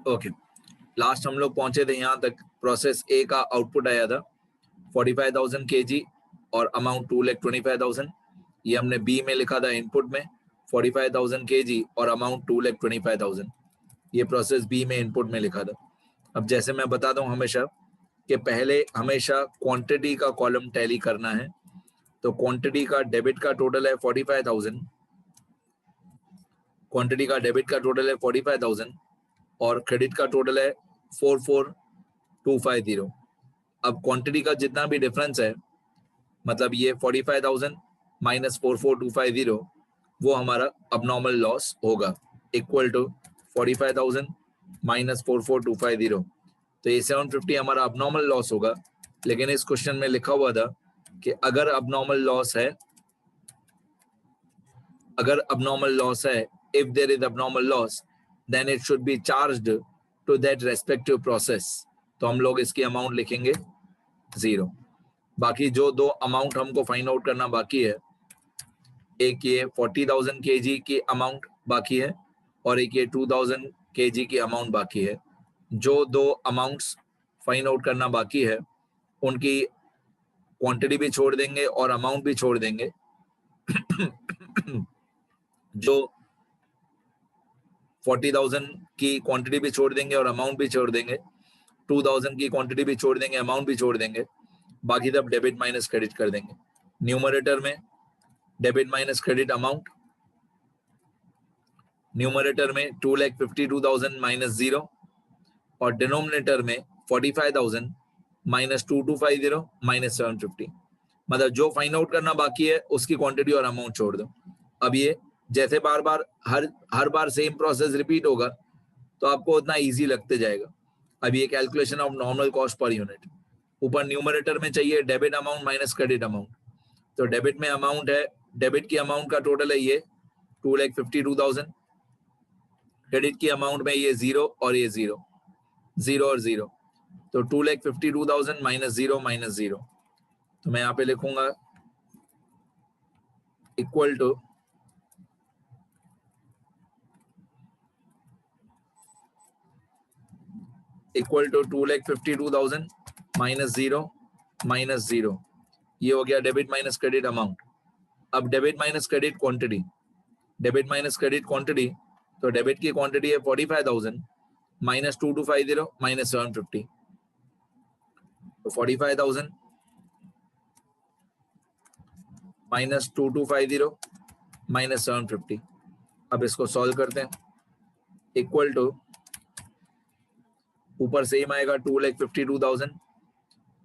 Okay, last हम लोग पहुंचे थे यहाँ तक, प्रोसेस ए का आउटपुट आया था 45,000 kg और अमाउंट 2,25,000। ये हमने बी में लिखा था इनपुट में 45,000 kg और अमाउंट 2,25,000। ये प्रोसेस बी में इनपुट में लिखा था। अब जैसे मैं बताता हूँ हमेशा कि पहले हमेशा क्वांटिटी का कॉलम टैली करना है। तो क्वांटिटी का डेबिट का टोटल है 45,000, क्वांटिटी का डेबिट का टोटल है 45,000 और क्रेडिट का टोटल है 44,250। अब क्वांटिटी का जितना भी डिफरेंस है, मतलब ये 45,000 माइनस 44,250, वो हमारा अबनॉर्मल लॉस होगा, इक्वल टू 45,000 माइनस 44,250। तो ये 750 हमारा अबनॉर्मल लॉस होगा। लेकिन इस क्वेश्चन में लिखा हुआ था कि अगर अबनॉर्मल लॉस है, if there is abnormal loss, then it should be charged to that respective process। तो हम लोग इसकी अमाउंट लिखेंगे 0। बाकी जो दो अमाउंट हमको फाइंड आउट करना बाकी है, एक ये 40,000 kg की अमाउंट बाकी है और एक ये 2,000 kg की अमाउंट बाकी है। जो दो अमाउंट्स फाइंड आउट करना बाकी है उनकी क्वांटिटी भी छोड़ देंगे और अमाउंट भी छोड़ देंगे। जो 40,000 की क्वांटिटी भी छोड़ देंगे और अमाउंट भी छोड़ देंगे, 2,000 की क्वांटिटी भी छोड़ देंगे, अमाउंट भी छोड़ देंगे, बाकी सब डेबिट माइनस क्रेडिट कर देंगे। न्यूमरेटर में debit minus credit amount, numerator में 2,52,000 माइनस 0 और डिनोमिनेटर में 45,000 माइनस 2,250 माइनस 750। मतलब जो फाइंड आउट करना बाकी है उसकी क्वांटिटी और अमाउंट छोड़ दो। अब ये जैसे बार बार हर बार सेम प्रोसेस रिपीट होगा तो आपको उतना इजी लगते जाएगा। अब ये calculation of normal cost per unit, ऊपर न्यूमरेटर में चाहिए debit amount minus credit amount. तो डेबिट में अमाउंट है, डेबिट की अमाउंट का टोटल है ये 2,52,000, क्रेडिट की अमाउंट में ये 0 और ये 0, 0 और 0, तो 2,52,000 माइनस 0 माइनस 0। तो मैं यहाँ पे लिखूंगा इक्वल टू 2,52,000 माइनस 0 माइनस 0। ये हो गया डेबिट माइनस क्रेडिट अमाउंट। अब debit minus credit quantity, debit minus credit quantity, तो डेबिट की क्वांटिटी है 45,000 माइनस 2,250 माइनस 750। तो 45,000 माइनस 2,250 माइनस 750। अब इसको सॉल्व करते हैं, इक्वल टू ऊपर सेम आएगा 2,52,000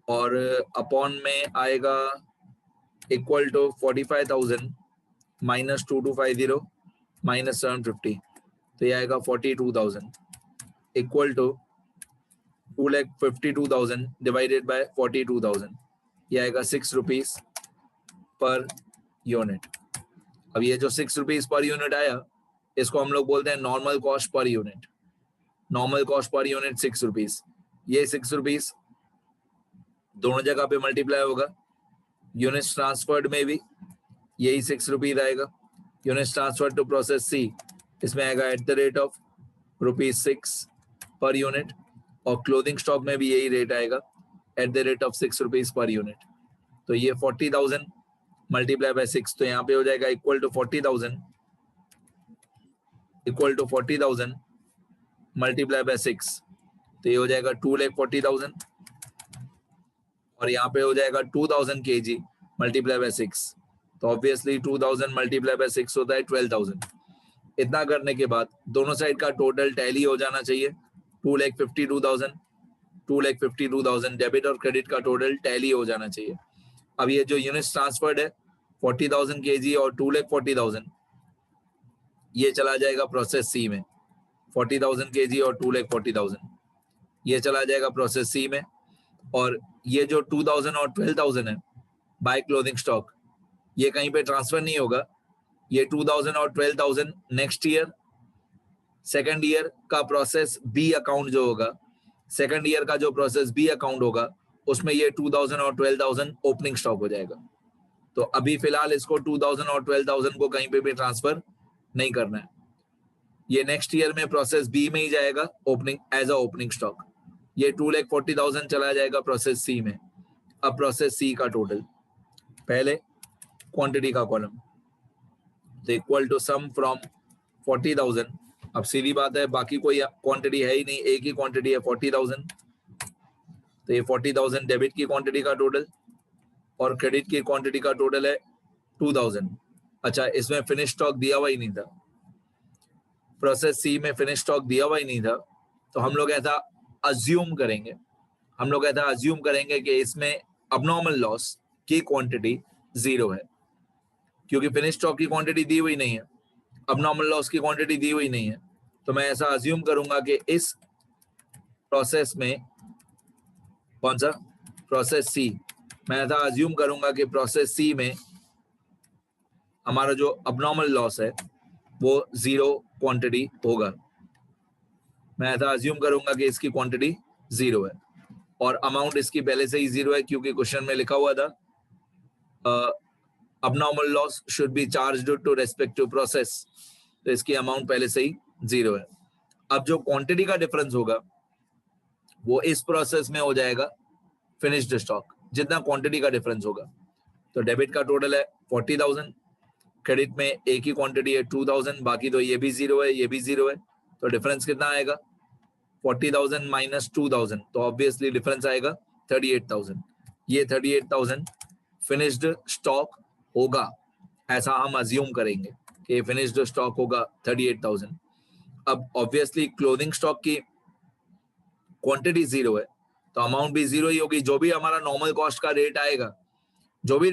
और अपॉन में आएगा इक्वल टू 45,000 माइनस 2,250 माइनस 750। तो ये आएगा 42,000 इक्वल टू 2,52,000 डिवाइडेड बाय 42,000। ये आएगा 6 रुपीज पर यूनिट। अब ये जो 6 रुपीज पर यूनिट आया इसको हम लोग बोलते हैं normal cost per unit. Normal cost per unit 6 rupees. ये 6 रुपीज दोनों जगह पे मल्टीप्लाई होगा। यूनिट्स ट्रांसफर्ड में भी यही 6 रुपीज आएगा। यूनिट्स ट्रांसफर्ड टू प्रोसेस सी, इसमें आएगा at the rate of ₹6 per unit और क्लोथिंग स्टॉक में भी यही रेट आएगा at the rate of 6 rupees per unit. तो ये 40,000 मल्टीप्लाई बाय 6, तो यहाँ पे हो जाएगा इक्वल टू 40,000 मल्टीप्लाई बाय 6, तो ये हो जाएगा 2,40,000 और यहाँ पे हो जाएगा 2,000 kg मल्टीप्लाई बाय 6, तो ऑब्वियसली 2,000 मल्टीप्लाई बाय 6 होता है 12,000। इतना करने के बाद दोनों साइड का टोटल टैली हो जाना चाहिए 2,52,000 डेबिट और क्रेडिट का टोटल टैली हो जाना चाहिए। अब ये जो यूनिट्स ट्रांसफर्ड है 40,000 kg और 2,40,000, ये चला जाएगा प्रोसेस सी में। 40,000 kg और 2,40,000 ये चला जाएगा प्रोसेस सी में। और ये जो 2,000 और 12,000 है बाय क्लोथिंग स्टॉक, ये कहीं पे ट्रांसफर नहीं होगा। ये 2,000 और 12,000 नेक्स्ट ईयर सेकेंड ईयर का प्रोसेस बी अकाउंट जो होगा, सेकेंड ईयर का जो प्रोसेस बी अकाउंट होगा उसमें ये 2,000 और 12,000 ओपनिंग स्टॉक हो जाएगा। तो अभी फिलहाल इसको 2,000 और 12,000 को कहीं पे भी ट्रांसफर नहीं करना है। ये नेक्स्ट ईयर में प्रोसेस बी में ही जाएगा opening as a opening stock. ये 2,40,000 चला जाएगा प्रोसेस सी में। अब प्रोसेस सी का टोटल, पहले क्वांटिटी का कॉलम, तो इक्वल टू सम फ्रॉम 40,000। अब सीधी बात है, बाकी कोई क्वांटिटी है ही नहीं, एक ही क्वांटिटी है 40,000, तो ये 40,000 डेबिट की क्वांटिटी का टोटल और क्रेडिट की क्वांटिटी का टोटल है 2,000। अच्छा, इसमें फिनिश स्टॉक दिया हुआ ही नहीं था, प्रोसेस सी में फिनिश स्टॉक दिया हुआ ही नहीं था, तो हम लोग ऐसा अज्यूम करेंगे, कि इसमें अबनॉर्मल लॉस की क्वांटिटी 0 है, क्योंकि फिनिश स्टॉक की क्वांटिटी दी हुई नहीं है, अबनॉर्मल लॉस की क्वांटिटी दी हुई नहीं है। तो मैं ऐसा अज्यूम करूंगा कि इस प्रोसेस में, कौन सा प्रोसेस सी, मैं ऐसा अज्यूम करूंगा कि प्रोसेस सी में हमारा जो अबनॉर्मल लॉस है वो 0 क्वांटिटी होगा। मैं ऐसा अज्यूम करूंगा कि इसकी क्वांटिटी 0 है और अमाउंट इसकी पहले से ही 0 है, क्योंकि क्वेश्चन में लिखा हुआ था abnormal loss should be charged to respective process, तो इसकी अमाउंट पहले से ही 0 है। अब जो क्वांटिटी का डिफरेंस होगा वो इस प्रोसेस में हो जाएगा फिनिश्ड स्टॉक, जितना क्वांटिटी का डिफरेंस होगा। तो डेबिट का टोटल है 40,000, क्रेडिट में एक ही क्वांटिटी है 2,000, बाकी तो ये भी 0 है, ये भी 0 है, तो डिफरेंस कितना आएगा 40,000 माइनस 2,000, तो ऑब्वियसली डिफरेंस आएगा 38,000। ये 38,000 फिनिश्ड स्टॉक होगा, ऐसा हम अज्यूम करेंगे कि फिनिश्ड स्टॉक होगा 38,000। अब ऑब्वियसली क्लोथिंग स्टॉक की क्वांटिटी 0 है, तो अमाउंट भी 0 ही होगी। जो भी हमारा नॉर्मल कॉस्ट का रेट आएगा, जो भी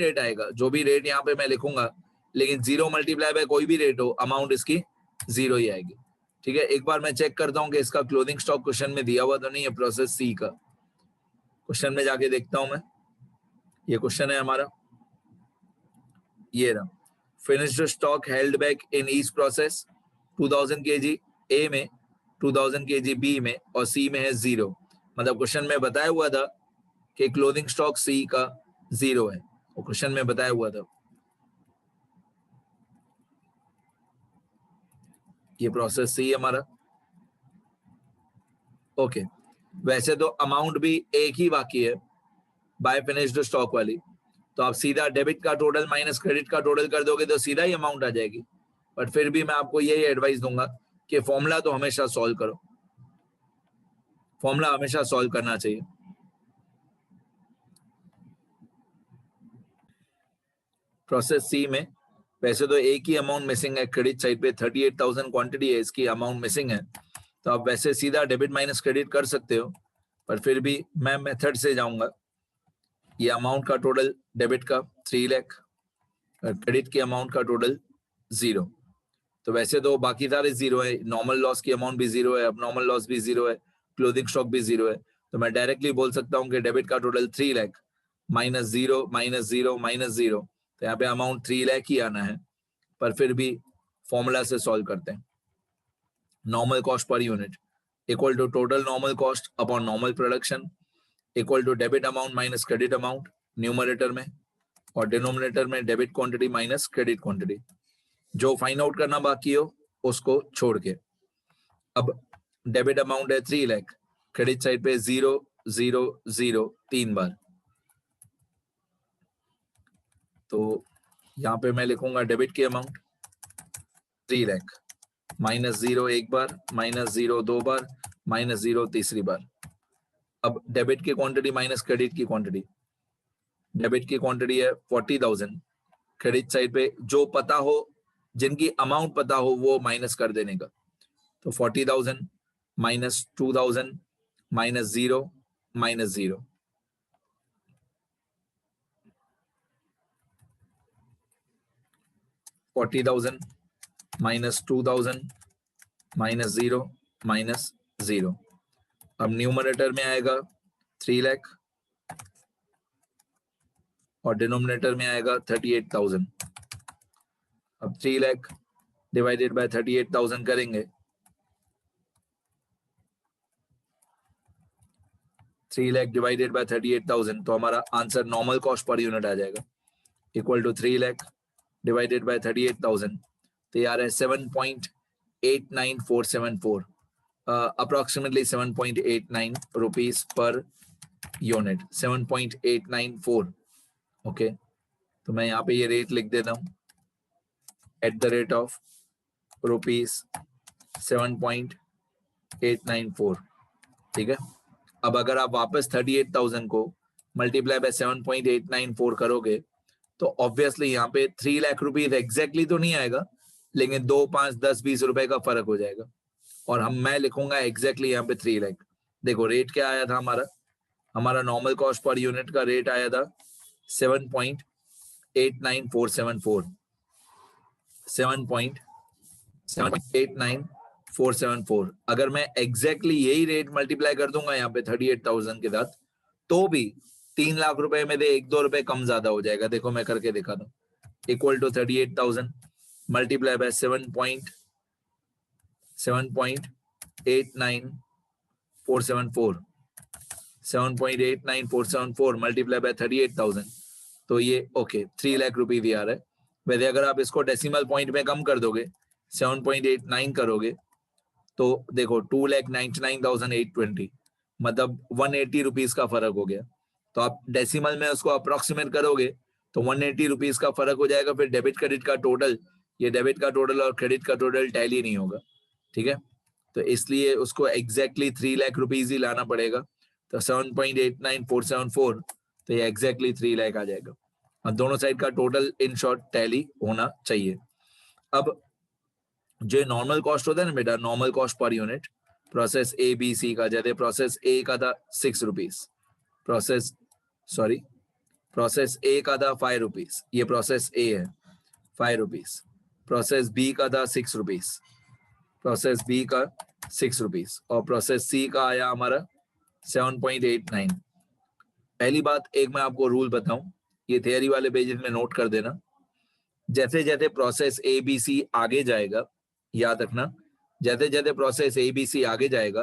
रेट यहाँ पे मैं लिखूंगा, लेकिन 0 मल्टीप्लाई बाय कोई भी रेट हो, अमाउंट इसकी 0 ही आएगी। ठीक है, एक बार मैं चेक करता हूँ कि इसका क्लोथिंग स्टॉक क्वेश्चन में दिया हुआ तो नहीं है, प्रोसेस सी का क्वेश्चन में जाके देखता हूं मैं। ये क्वेश्चन है हमारा, ये रहा, finished stock held back in each process 2000 kg ए में, 2000 kg बी में और सी में है 0। मतलब क्वेश्चन में बताया हुआ था कि क्लोथिंग स्टॉक सी का 0 है, वो क्वेश्चन में बताया हुआ था। ये प्रोसेस सी हमारा, ओके। वैसे तो अमाउंट भी एक ही बाकी है बाय फिनिश्ड स्टॉक वाली, तो आप सीधा डेबिट का टोटल माइनस क्रेडिट का टोटल कर दोगे तो सीधा ही अमाउंट आ जाएगी। बट फिर भी मैं आपको यही एडवाइस दूंगा कि फॉर्मूला तो हमेशा सॉल्व करो, फॉर्मूला हमेशा सॉल्व करना चाहिए। प्रोसेस सी में वैसे तो एक ही अमाउंट मिसिंग है, क्रेडिट साइड पे 38,000 क्वांटिटी है, इसकी अमाउंट मिसिंग है, तो आप वैसे सीधा डेबिट माइनस क्रेडिट कर सकते हो, पर फिर भी मैं मेथड से जाऊंगा। ये अमाउंट का टोटल डेबिट का 3 लाख, क्रेडिट की अमाउंट का टोटल 0, तो वैसे तो बाकी सारे 0 है, नॉर्मल लॉस की अमाउंट भी 0 है, अब नॉर्मल लॉस भी 0 है, क्लोथिंग स्टॉक भी 0 है, तो मैं डायरेक्टली बोल सकता हूँ कि डेबिट का total 3 lakh minus 0 minus 0 minus 0, तो यहाँ पे अमाउंट 3 लाख ही आना है। पर फिर भी फॉर्मूला से सॉल्व करते हैं। नॉर्मल कॉस्ट पर unit equal to total normal cost upon normal production equal to debit amount minus credit amount numerator में, और डिनोमिनेटर में debit quantity minus credit quantity. जो फाइंड आउट करना बाकी हो उसको छोड़ के, अब डेबिट अमाउंट है 3 लाख, क्रेडिट साइड पे 0 0 0 3 बार, तो यहाँ पे मैं लिखूंगा डेबिट की अमाउंट 3 लाख माइनस 0 एक बार, माइनस 0 2 बार, माइनस 0 तीसरी बार। अब डेबिट की क्वांटिटी माइनस क्रेडिट की क्वांटिटी, डेबिट की क्वांटिटी है 40,000, क्रेडिट साइड पे जो पता हो, जिनकी अमाउंट पता हो वो माइनस कर देने का, तो 40,000 minus 2,000 minus 0 minus 0, 40,000 minus 2,000 minus 0 minus 0। अब न्यूमरेटर में आएगा 3 लाख और डिनोमिनेटर में आएगा 38,000। अब 3 लाख डिवाइडेड बाय 38,000 करेंगे, 3 लाख डिवाइडेड बाय 38,000, तो हमारा आंसर नॉर्मल कॉस्ट पर यूनिट आ जाएगा equal to 3 lakh divided by 38,000, तो यार है 7.8 7.89474, approximately 7.89 rupees per unit, 7.894. Okay, तो मैं यहाँ पे ये रेट लिख देता हूँ, एट द रेट ऑफ ₹7.894. ठीक है। अब अगर आप वापस 38,000 को मल्टीप्लाई बाय 7.894 करोगे तो ऑब्वियसली यहाँ पे 3 लाख रुपीज एग्जैक्टली तो नहीं आएगा, लेकिन 2, 5, 10, 20 रुपए का फर्क हो जाएगा। और मैं लिखूंगा एग्जैक्टली यहाँ पे 3 लाख। देखो रेट क्या आया था हमारा नॉर्मल कॉस्ट पर यूनिट का रेट आया था 7.89474, 7.89474। अगर मैं एग्जैक्टली यही रेट मल्टीप्लाई कर दूंगा यहाँ पे 38,000 के साथ, तो भी 3 लाख रुपए में 1-2 रुपए कम ज्यादा हो जाएगा। देखो मैं करके दिखा दूं, equal to 38,000 multiply by 7.89474, 7.89474 multiply by 38,000, तो ये ओके 3 लाख रुपीज आ रहा है। वैसे अगर आप इसको डेसिमल पॉइंट में कम कर दोगे, 7.89 करोगे, तो देखो 2,99,820, मतलब 180 रुपीज का फर्क हो गया। तो आप डेसिमल में उसको अप्रोक्सीमेट करोगे तो 180 रुपीज का फर्क हो जाएगा। फिर डेबिट क्रेडिट का टोटल, ये डेबिट का टोटल और क्रेडिट का टोटल टैली नहीं होगा। ठीक है, तो इसलिए उसको एग्जैक्टली 3 लाख रुपीज ही लाना पड़ेगा। तो 7.89474, तो ये एग्जैक्टली 3 लाख आ जाएगा। और दोनों साइड का टोटल इन शॉर्ट टैली होना चाहिए। अब जो नॉर्मल कॉस्ट होता है ना बेटा, नॉर्मल कॉस्ट पर unit, process A B C का, जैसे प्रोसेस ए का था 6 रुपीज, प्रोसेस ए का था 5 रुपीज, ये प्रोसेस ए है 5 रुपीज। प्रोसेस बी का था 6 रुपीज, प्रोसेस बी का 6 रुपीज, और प्रोसेस सी का आया हमारा 7.89। पहली बात, एक मैं आपको रूल बताऊं, ये थियरी वाले पेजेस में नोट कर देना। जैसे जैसे प्रोसेस ए बी सी आगे जाएगा, याद रखना, जैसे जैसे प्रोसेस ए बी सी आगे जाएगा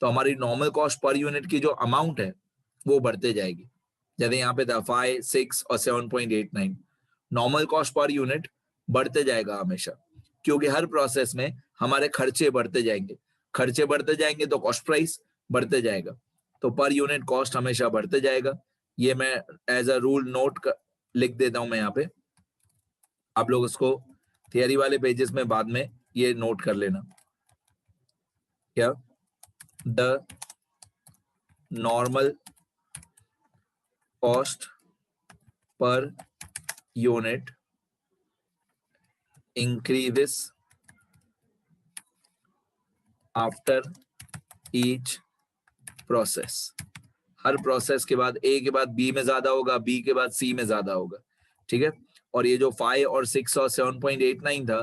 तो हमारी नॉर्मल कॉस्ट पर यूनिट की जो अमाउंट है वो बढ़ते जाएगी। जैसे यहाँ पे था 5, 6 और 7.89, नॉर्मल कॉस्ट पर यूनिट बढ़ते जाएगा हमेशा, क्योंकि हर प्रोसेस में हमारे खर्चे बढ़ते जाएंगे, खर्चे बढ़ते जाएंगे तो कॉस्ट प्राइस बढ़ते जाएगा, तो पर यूनिट कॉस्ट हमेशा बढ़ते जाएगा। ये मैं एज अ रूल नोट लिख देता हूं मैं यहाँ पे, आप लोग उसको थियरी वाले पेजेस में बाद में ये नोट कर लेना। क्या? The normal cost per unit increases after each process। Her process के बाद, ए के बाद बी में ज्यादा होगा, बी के बाद सी में ज्यादा होगा। ठीक है, और ये जो 5 और 6 और 7.89 था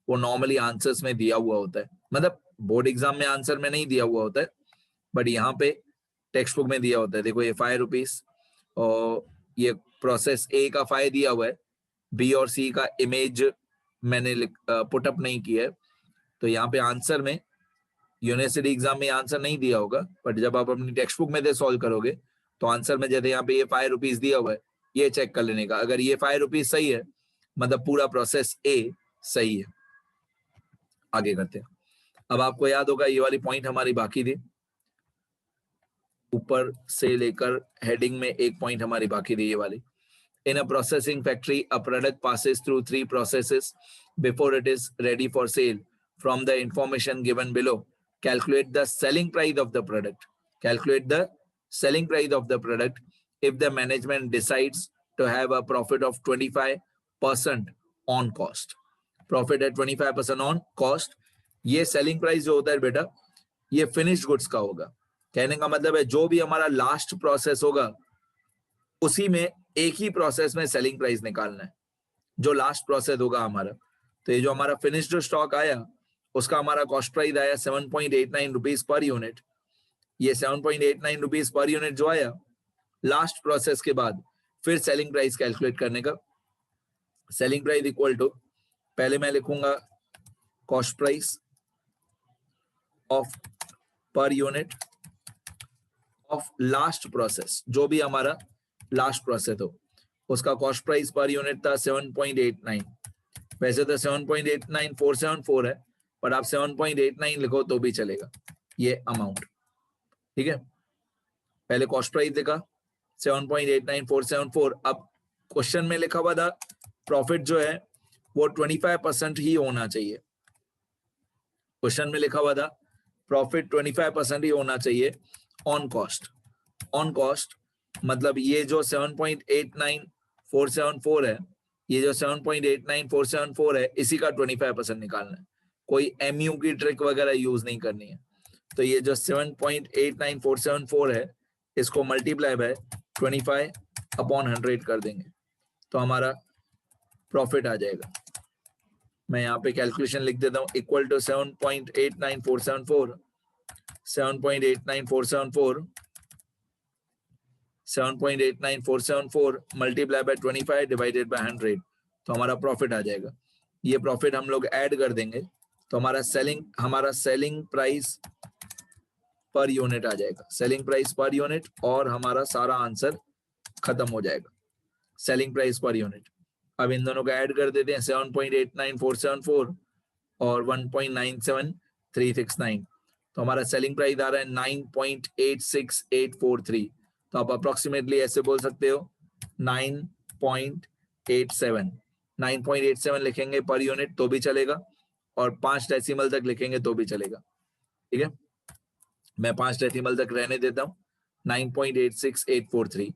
वो नॉर्मली आंसर्स में दिया हुआ होता है, मतलब बोर्ड एग्जाम में आंसर में नहीं दिया हुआ होता है, बट यहाँ पे टेक्स्ट बुक में दिया होता है। देखो ये 5 रुपीज, और ये प्रोसेस ए का 5 दिया हुआ है, बी और सी का इमेज मैंने पुटअप नहीं किया है, तो यहाँ पे आंसर में यूनिवर्सिटी एग्जाम में आंसर नहीं दिया होगा, बट जब आप अपनी टेक्स्ट बुक में से सॉल्व करोगे तो आंसर में जैसे यहाँ पे ये 5 रुपीज दिया हुआ है, ये चेक कर लेने का, अगर ये 5 रुपीज सही है मतलब पूरा प्रोसेस ए सही है। आगे करते हैं। अब आपको याद होगा ये वाली पॉइंट हमारी बाकी थी, ऊपर से लेकर हेडिंग में एक पॉइंट हमारी बाकी थी ये वाली। In a processing factory, a product passes through 3 processes before it is ready for sale. From the information given below, calculate the selling price of the product. Calculate the selling price of the product if the management decides to have a profit of 25% on cost. Profit at 25% on cost. ये selling price जो होता है बेटा, ये finished goods का होगा। कहने का मतलब है जो भी हमारा लास्ट प्रोसेस होगा उसी में एक ही प्रोसेस में सेलिंग प्राइस निकालना है, जो लास्ट प्रोसेस होगा हमारा। तो ये जो हमारा फिनिश्ड स्टॉक आया उसका हमारा कॉस्ट प्राइस आया 7.89 रुपीज पर यूनिट। ये 7.89 रुपीज पर यूनिट जो आया लास्ट प्रोसेस के बाद फिर सेलिंग प्राइस कैलकुलेट करने का, सेलिंग प्राइस इक्वल टू, पहले मैं लिखूंगा cost price of per unit of last process, जो भी हमारा लास्ट प्रोसेस हो उसका कॉस्ट प्राइस पर यूनिट था 7.89। वैसे तो 7.89474 है, पर आप 7.89 लिखो तो भी चलेगा, ये अमाउंट। ठीक है, पहले कॉस्ट प्राइस देखा 7.89474। अब क्वेश्चन में लिखा हुआ था प्रॉफिट जो है वो 25% ही होना चाहिए। क्वेश्चन में लिखा हुआ था प्रॉफिट 25% ही होना चाहिए ऑन कॉस्ट। ऑन कॉस्ट मतलब ये जो 7.89474 है, ये जो 7.89474 है, इसी का 25% निकालना है। कोई MU की ट्रिक वगैरह यूज नहीं करनी है। तो ये जो 7.89474 है, इसको मल्टीप्लाई बाय 25/100 कर देंगे तो हमारा प्रॉफिट आ जाएगा। मैं यहाँ पे कैलकुलेशन लिख देता हूँ, equal to 7.89474 7.89474 multiply by 25 divided by 100, तो हमारा प्रॉफिट आ जाएगा। ये प्रॉफिट हम लोग ऐड कर देंगे तो हमारा सेलिंग प्राइस पर यूनिट आ जाएगा, सेलिंग प्राइस पर यूनिट, और हमारा सारा आंसर खत्म हो जाएगा, सेलिंग प्राइस पर यूनिट। अब इन दोनों को ऐड कर देते हैं, 7.89474 और 1.97369, तो हमारा सेलिंग प्राइस आ रहा है 9.86843। तो आप अप्रोक्सीमेटली ऐसे बोल सकते हो 9.87 लिखेंगे पर यूनिट तो भी चलेगा, और 5 डेसिमल तक लिखेंगे तो भी चलेगा। ठीक है, मैं 5 डेसिमल तक रहने देता हूं, 9.86843।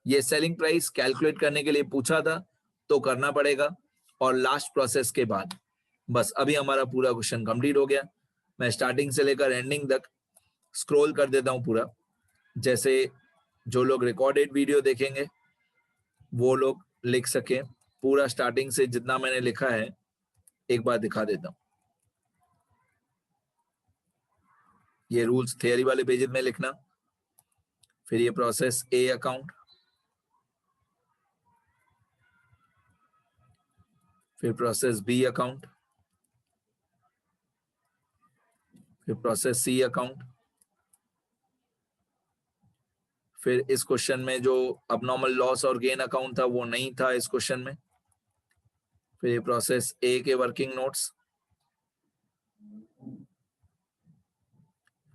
ये सेलिंग प्राइस कैलकुलेट करने के लिए पूछा था तो करना पड़ेगा, और लास्ट प्रोसेस के बाद बस अभी हमारा पूरा क्वेश्चन कंप्लीट हो गया। मैं स्टार्टिंग से लेकर एंडिंग तक स्क्रॉल कर देता हूं पूरा, जैसे जो लोग रिकॉर्डेड वीडियो देखेंगे वो लोग लिख सके। पूरा स्टार्टिंग से जितना मैंने लिखा है एक बार दिखा देता हूं। ये रूल्स थियरी वाले पेजेस में लिखना, फिर ये प्रोसेस ए अकाउंट, फिर प्रोसेस बी अकाउंट, फिर प्रोसेस सी अकाउंट, फिर इस क्वेश्चन में जो अबनॉर्मल लॉस और गेन अकाउंट था वो नहीं था इस क्वेश्चन में, फिर ये प्रोसेस ए के वर्किंग नोट्स,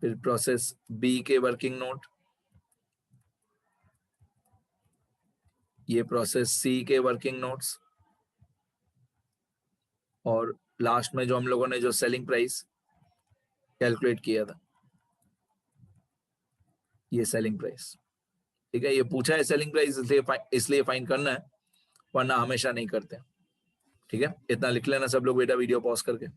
फिर प्रोसेस बी के वर्किंग नोट, ये प्रोसेस सी के वर्किंग नोट्स, और लास्ट में जो हम लोगों ने जो सेलिंग प्राइस कैलकुलेट किया था, ये सेलिंग प्राइस। ठीक है, ये पूछा है सेलिंग प्राइस इसलिए फाइंड करना है, वरना हमेशा नहीं करते। ठीक है, इतना लिख लेना सब लोग बेटा वीडियो पॉज करके।